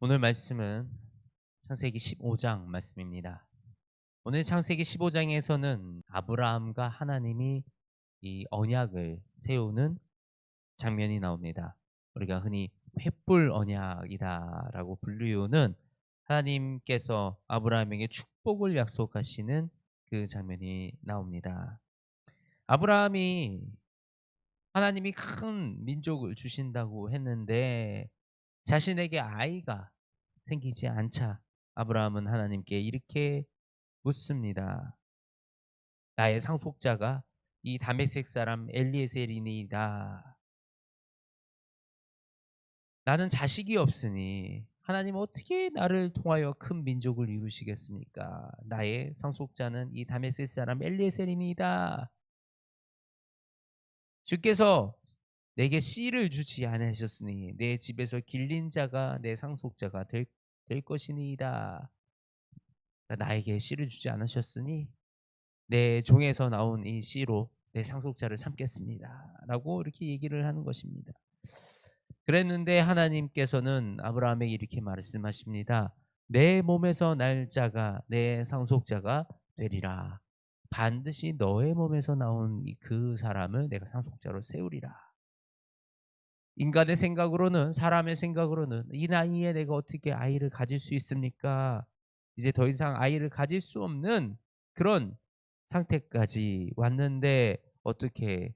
오늘 말씀은 창세기 15장 말씀입니다. 오늘 창세기 15장에서는 아브라함과 하나님이 이 언약을 세우는 장면이 나옵니다. 우리가 흔히 횃불 언약이다라고 불리우는 하나님께서 아브라함에게 축복을 약속하시는 그 장면이 나옵니다. 아브라함이 하나님이 큰 민족을 주신다고 했는데 자신에게 아이가 생기지 않자 아브라함은 하나님께 이렇게 묻습니다. 나의 상속자가 이 다메섹 사람 엘리에셀이니이다. 나는 자식이 없으니 하나님 어떻게 나를 통하여 큰 민족을 이루시겠습니까? 나의 상속자는 이 다메섹 사람 엘리에셀이니이다. 주께서 내게 씨를 주지 않으셨으니 내 집에서 길린 자가 내 상속자가 될 것이니이다. 나에게 씨를 주지 않으셨으니 내 종에서 나온 이 씨로 내 상속자를 삼겠습니다.라고 이렇게 얘기를 하는 것입니다. 그랬는데 하나님께서는 아브라함에게 이렇게 말씀하십니다. 내 몸에서 날 자가 내 상속자가 되리라. 반드시 너의 몸에서 나온 그 사람을 내가 상속자로 세우리라. 인간의 생각으로는 사람의 생각으로는 이 나이에 내가 어떻게 아이를 가질 수 있습니까? 이제 더 이상 아이를 가질 수 없는 그런 상태까지 왔는데 어떻게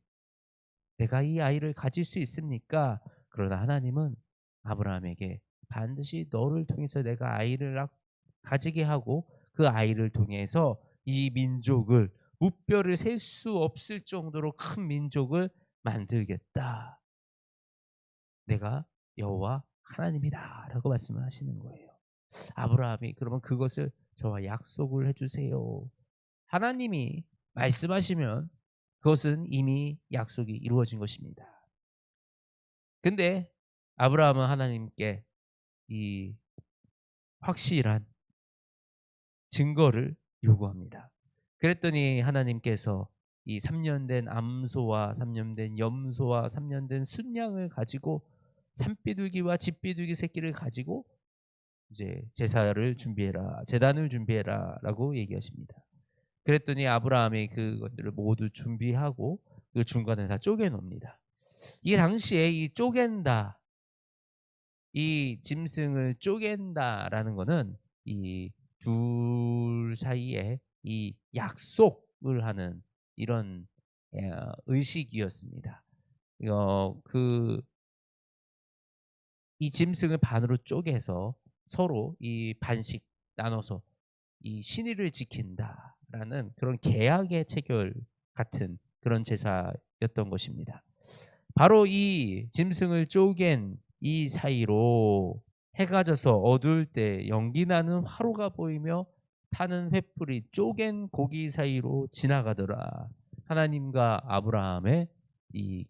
내가 이 아이를 가질 수 있습니까? 그러나 하나님은 아브라함에게 반드시 너를 통해서 내가 아이를 가지게 하고 그 아이를 통해서 이 민족을 무뼈를 셀 수 없을 정도로 큰 민족을 만들겠다. 내가 여호와 하나님이다라고 말씀을 하시는 거예요. 아브라함이 그러면 그것을 저와 약속을 해주세요. 하나님이 말씀하시면 그것은 이미 약속이 이루어진 것입니다. 근데 아브라함은 하나님께 이 확실한 증거를 요구합니다. 그랬더니 하나님께서 이 3년 된 암소와 3년 된 염소와 3년 된 순양을 가지고 산비둘기와 집비둘기 새끼를 가지고 이제 제사를 준비해라, 제단을 준비해라라고 얘기하십니다. 그랬더니 아브라함이 그것들을 모두 준비하고 그 중간에 다 쪼개 놓습니다. 이 당시에 이 쪼갠다, 이 짐승을 쪼갠다라는 거는 이 둘 사이에 이 약속을 하는 이런 의식이었습니다. 그 이 짐승을 반으로 쪼개서 서로 이 반씩 나눠서 이 신의를 지킨다라는 그런 계약의 체결 같은 그런 제사였던 것입니다. 바로 이 짐승을 쪼갠 이 사이로 해가 져서 어두울 때 연기 나는 화로가 보이며 타는 횃불이 쪼갠 고기 사이로 지나가더라. 하나님과 아브라함의 이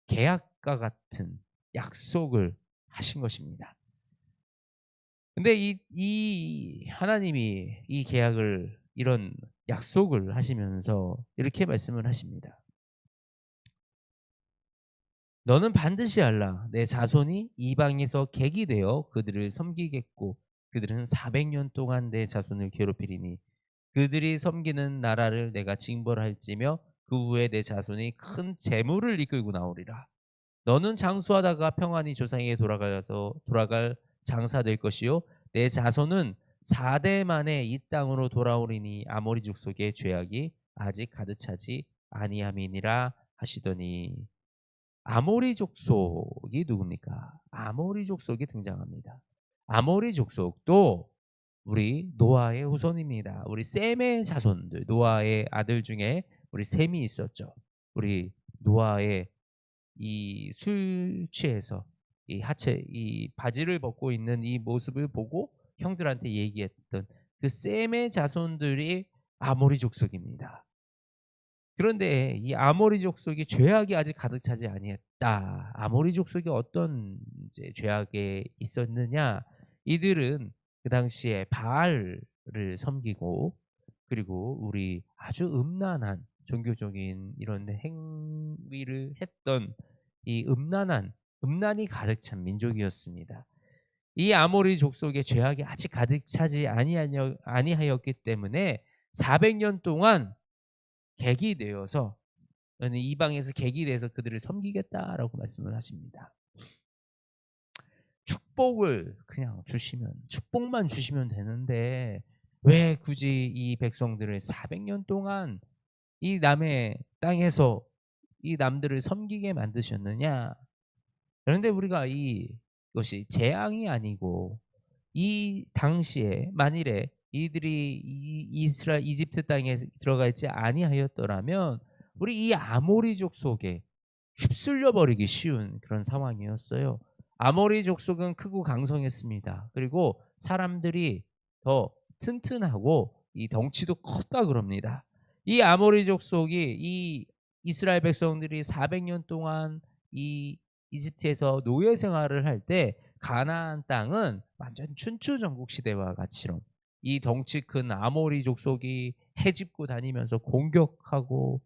계약과 같은 약속을 하신 것입니다. 근데 이 하나님이 이 계약을 이런 약속을 하시면서 이렇게 말씀을 하십니다. 너는 반드시 알라. 내 자손이 이방에서 객이 되어 그들을 섬기겠고 그들은 400년 동안 내 자손을 괴롭히리니 그들이 섬기는 나라를 내가 징벌할지며 그 후에 내 자손이 큰 재물을 이끌고 나오리라. 너는 장수하다가 평안히 조상에게 돌아갈 장사 될 것이요 내 자손은 4대 만에 이 땅으로 돌아오리니 아모리 족속의 죄악이 아직 가득 차지 아니함이니라 하시더니 아모리 족속이 누굽니까? 아모리 족속이 등장합니다. 아모리 족속도 우리 노아의 후손입니다. 우리 셈의 자손들, 노아의 아들 중에 우리 셈이 있었죠. 우리 노아의 이 술 취해서 이 하체 이 바지를 벗고 있는 이 모습을 보고 형들한테 얘기했던 그 셈의 자손들이 아모리 족속입니다. 그런데 이 아모리 족속이 죄악이 아직 가득 차지 아니했다. 아모리 족속이 어떤 이제 죄악에 있었느냐? 이들은 그 당시에 바알을 섬기고 그리고 우리 아주 음란한 종교적인 이런 행위를 했던 이 음란한 음란이 가득 찬 민족이었습니다. 이 아모리 족속의 죄악이 아직 가득 차지 아니하였기 때문에 400년 동안 객이 되어서 이방에서 객이 돼서 그들을 섬기겠다라고 말씀을 하십니다. 축복을 그냥 주시면, 축복만 주시면 되는데 왜 굳이 이 백성들을 400년 동안 이 남의 땅에서 이 남들을 섬기게 만드셨느냐? 그런데 우리가 이것이 재앙이 아니고 이 당시에 만일에 이들이 이스라엘 이집트 땅에 들어가 있지 아니하였더라면 우리 이 아모리족 속에 휩쓸려 버리기 쉬운 그런 상황이었어요. 아모리 족속은 크고 강성했습니다. 그리고 사람들이 더 튼튼하고 이 덩치도 컸다 그럽니다. 이 아모리 족속이 이 이스라엘 백성들이 400년 동안 이 이집트에서 노예 생활을 할 때 가나안 땅은 완전 춘추전국 시대와 같이럼 이 덩치 큰 아모리 족속이 해집고 다니면서 공격하고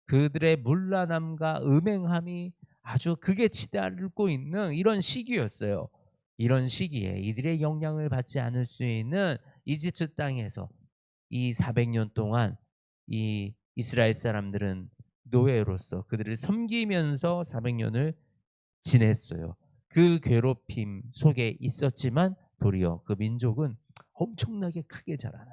그들의 문란함과 음행함이 아주 극에 치달고 있는 이런 시기였어요. 이런 시기에 이들의 영향을 받지 않을 수 있는 이집트 땅에서 이 400년 동안 이 이스라엘 사람들은 노예로서 그들을 섬기면서 400년을 지냈어요. 그 괴롭힘 속에 있었지만 도리어 그 민족은 엄청나게 크게 자라는,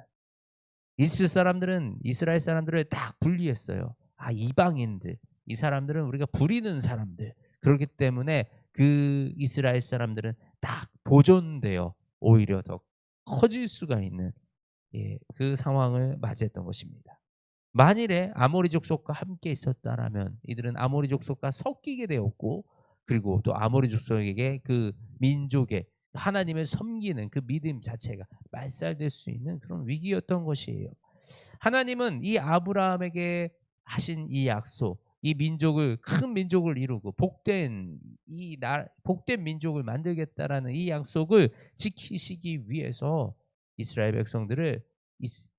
이집트 사람들은 이스라엘 사람들을 딱 분리했어요. 아, 이방인들, 이 사람들은 우리가 부리는 사람들. 그렇기 때문에 그 이스라엘 사람들은 딱 보존되어 오히려 더 커질 수가 있는, 그 상황을 맞이했던 것입니다. 만일에 아모리 족속과 함께 있었다라면 이들은 아모리 족속과 섞이게 되었고, 그리고 또 아모리 족속에게 그 민족의 하나님을 섬기는 그 믿음 자체가 말살될 수 있는 그런 위기였던 것이에요. 하나님은 이 아브라함에게 하신 이 약속, 이 민족을, 큰 민족을 이루고 복된 복된 민족을 만들겠다라는 이 약속을 지키시기 위해서 이스라엘 백성들을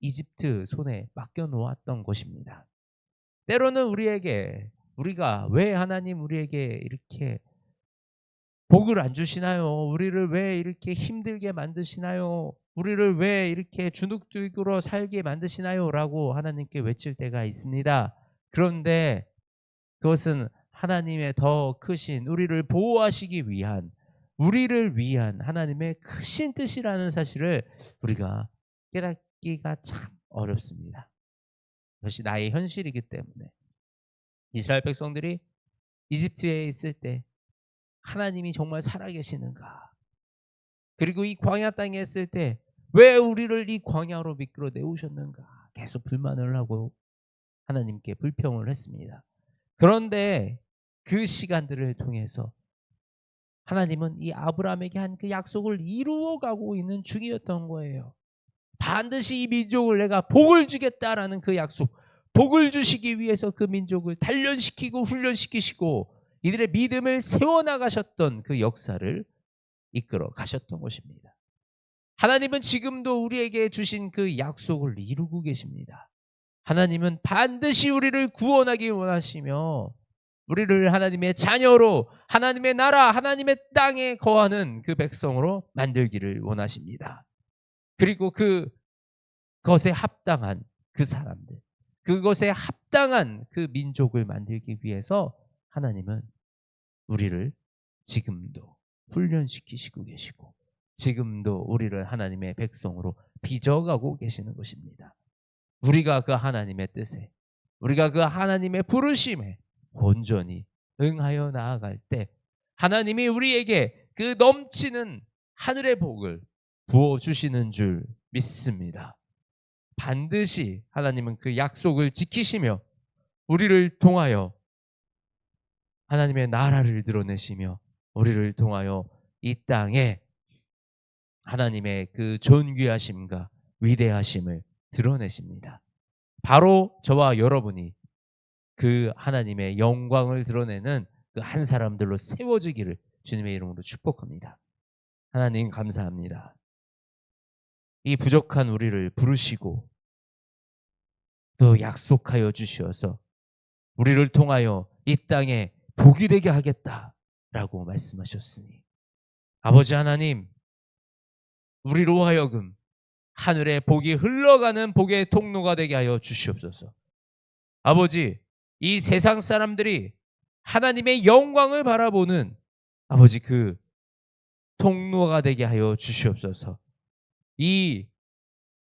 이집트 손에 맡겨 놓았던 것입니다. 때로는 우리가 왜 하나님 우리에게 이렇게 복을 안 주시나요? 우리를 왜 이렇게 힘들게 만드시나요? 우리를 왜 이렇게 주눅들고 살게 만드시나요? 라고 하나님께 외칠 때가 있습니다. 그런데 그것은 하나님의 더 크신 우리를 보호하시기 위한, 우리를 위한 하나님의 크신 뜻이라는 사실을 우리가 깨닫기가 참 어렵습니다. 그것이 나의 현실이기 때문에 이스라엘 백성들이 이집트에 있을 때 하나님이 정말 살아계시는가? 그리고 이 광야 땅에 있을 때 왜 우리를 이 광야로 미끄러 내오셨는가? 계속 불만을 하고 하나님께 불평을 했습니다. 그런데 그 시간들을 통해서 하나님은 이 아브라함에게 한 그 약속을 이루어가고 있는 중이었던 거예요. 반드시 이 민족을 내가 복을 주겠다라는 그 약속, 복을 주시기 위해서 그 민족을 단련시키고 훈련시키시고 이들의 믿음을 세워나가셨던 그 역사를 이끌어 가셨던 것입니다. 하나님은 지금도 우리에게 주신 그 약속을 이루고 계십니다. 하나님은 반드시 우리를 구원하기 원하시며 우리를 하나님의 자녀로, 하나님의 나라, 하나님의 땅에 거하는 그 백성으로 만들기를 원하십니다. 그리고 그것에 합당한 그 사람들, 그것에 합당한 그 민족을 만들기 위해서 하나님은 우리를 지금도 훈련시키시고 계시고 지금도 우리를 하나님의 백성으로 빚어가고 계시는 것입니다. 우리가 그 하나님의 뜻에, 우리가 그 하나님의 부르심에 온전히 응하여 나아갈 때 하나님이 우리에게 그 넘치는 하늘의 복을 부어주시는 줄 믿습니다. 반드시 하나님은 그 약속을 지키시며 우리를 통하여 하나님의 나라를 드러내시며 우리를 통하여 이 땅에 하나님의 그 존귀하심과 위대하심을 드러내십니다. 바로 저와 여러분이 그 하나님의 영광을 드러내는 그 한 사람들로 세워지기를 주님의 이름으로 축복합니다. 하나님 감사합니다. 이 부족한 우리를 부르시고 또 약속하여 주시어서 우리를 통하여 이 땅에 복이 되게 하겠다라고 라고 말씀하셨으니 아버지 하나님, 우리로 하여금 하늘의 복이 흘러가는 복의 통로가 되게 하여 주시옵소서. 아버지, 이 세상 사람들이 하나님의 영광을 바라보는 아버지 그 통로가 되게 하여 주시옵소서. 이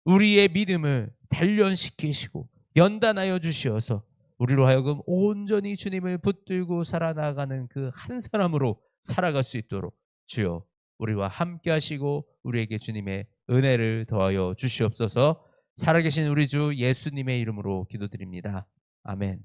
우리의 믿음을 단련시키시고 연단하여 주시어서 우리로 하여금 온전히 주님을 붙들고 살아나가는 그 한 사람으로 살아갈 수 있도록 주여 우리와 함께 하시고 우리에게 주님의 은혜를 더하여 주시옵소서. 살아계신 우리 주 예수님의 이름으로 기도드립니다. 아멘.